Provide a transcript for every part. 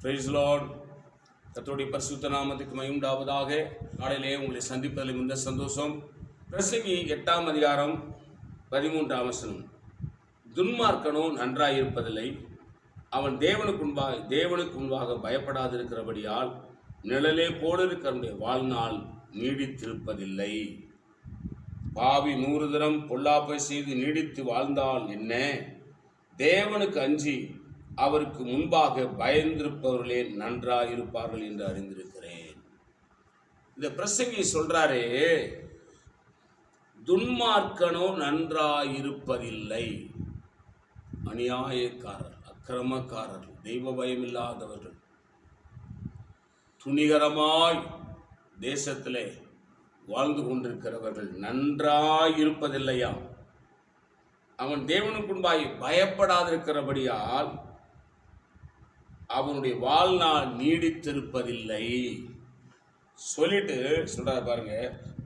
Price Lord. கர்த்தருடைய பரிசுத்த நாமத்துக்கு மகிமை உண்டாவதாக. நாளிலே உங்களை சந்திப்பதில் மிகுந்த சந்தோஷம். பிரசங்கி 8ஆம் அதிகாரம் 13ஆம் வசனம். துன்மார்க்கனோ நன்றாயிருப்பதில்லை, அவன் தேவனுக்கு முன்பாக பயப்படாதிருக்கிறபடியால் நிழலே போலிருக்கிற வாழ்நாள் நீடித்திருப்பதில்லை. பாவி 100 தரம் பொல்லாப்பை செய்து நீடித்து வாழ்ந்தால் என்ன? தேவனுக்கு அஞ்சி அவருக்கு முன்பாக பயந்திருப்பவர்களே நன்றாயிருப்பார்கள் என்று அறிந்திருக்கிறேன். இந்த பிரசங்கி சொல்றாரே, துன்மார்க்கனோ நன்றாயிருப்பதில்லை. அநியாயக்காரர், அக்கிரமக்காரர், தெய்வ பயம் இல்லாதவர்கள், துணிகரமாய் தேசத்திலே வாழ்ந்து கொண்டிருக்கிறவர்கள் நன்றாயிருப்பதில்லையா? அவன் தேவனுக்கு முன்பாய் பயப்படாதிருக்கிறபடியால் அவனுடைய வாழ்நாள் நீடித்திருப்பதில்லை சொல்லிட்டு சொல்றாரு பாருங்க.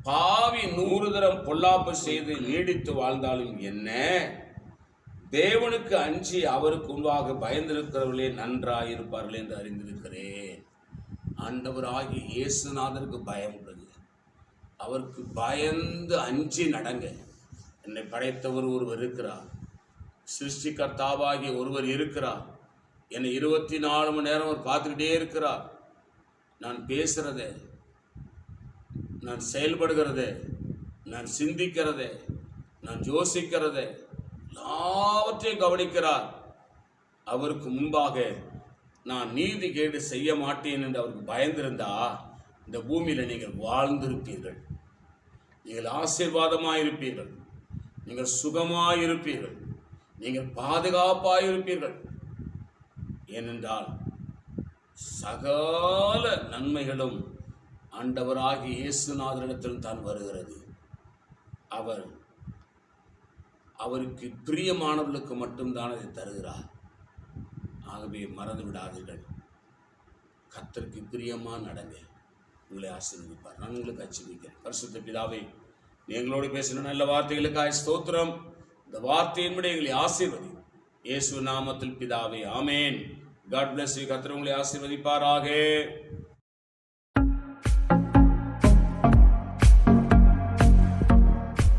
பாவி 100 தரம் பொல்லாப்பு செய்து நீடித்து வாழ்ந்தாலும் என்ன? தேவனுக்கு அஞ்சி அவருக்கு முன்பாக பயந்திருக்கிறவர்களே நன்றாயிருப்பார்கள் என்று அறிந்திருக்கிறேன். ஆண்டவராகிய இயேசுநாதருக்கு பயம் உள்ளது. அவருக்கு பயந்து அஞ்சி நடங்க. என்னை படைத்தவர் ஒருவர் இருக்கிறார், சிருஷ்டிகர்த்தாவாகிய ஒருவர் இருக்கிறார். என்னை 24 மணி நேரம் அவர் பார்த்துக்கிட்டே இருக்கிறார். நான் பேசுகிறதே, நான் செயல்படுகிறதே, நான் சிந்திக்கிறதே, நான் யோசிக்கிறதே எல்லாவற்றையும் கவனிக்கிறார். அவருக்கு முன்பாக நான் நீதி கேடு செய்ய மாட்டேன் என்று அவருக்கு பயந்திருந்தா இந்த பூமியில் நீங்கள் வாழ்ந்திருப்பீர்கள், நீங்கள் ஆசீர்வாதமாயிருப்பீர்கள், நீங்கள் சுகமாயிருப்பீர்கள், நீங்கள் பாதுகாப்பாயிருப்பீர்கள். ஏனென்றால் சகல நன்மைகளும் ஆண்டவராகிய இயேசுநாதரிடத்தில் தான் வருகிறது. அவருக்கு பிரியமானவர்களுக்கு மட்டும்தான் அதை தருகிறார். ஆகவே மறந்து விடாதீர்கள். கர்த்தருக்கு பிரியமா நடங்க, உங்களை ஆசீர்வதிப்பார். நான் உங்களுக்கு அச்சுவிக்கிறேன். பரிசுத்த பிதாவே, எங்களோடு பேசின நல்ல வார்த்தைகளுக்காக ஸ்தோத்திரம். இந்த வார்த்தையின்படி எங்களை ஆசீர்வதி. இயேசு நாமத்தில் பிதாவே, ஆமேன். God bless you. கர்த்தர் உங்களை ஆசீர்வதிப்பாராக.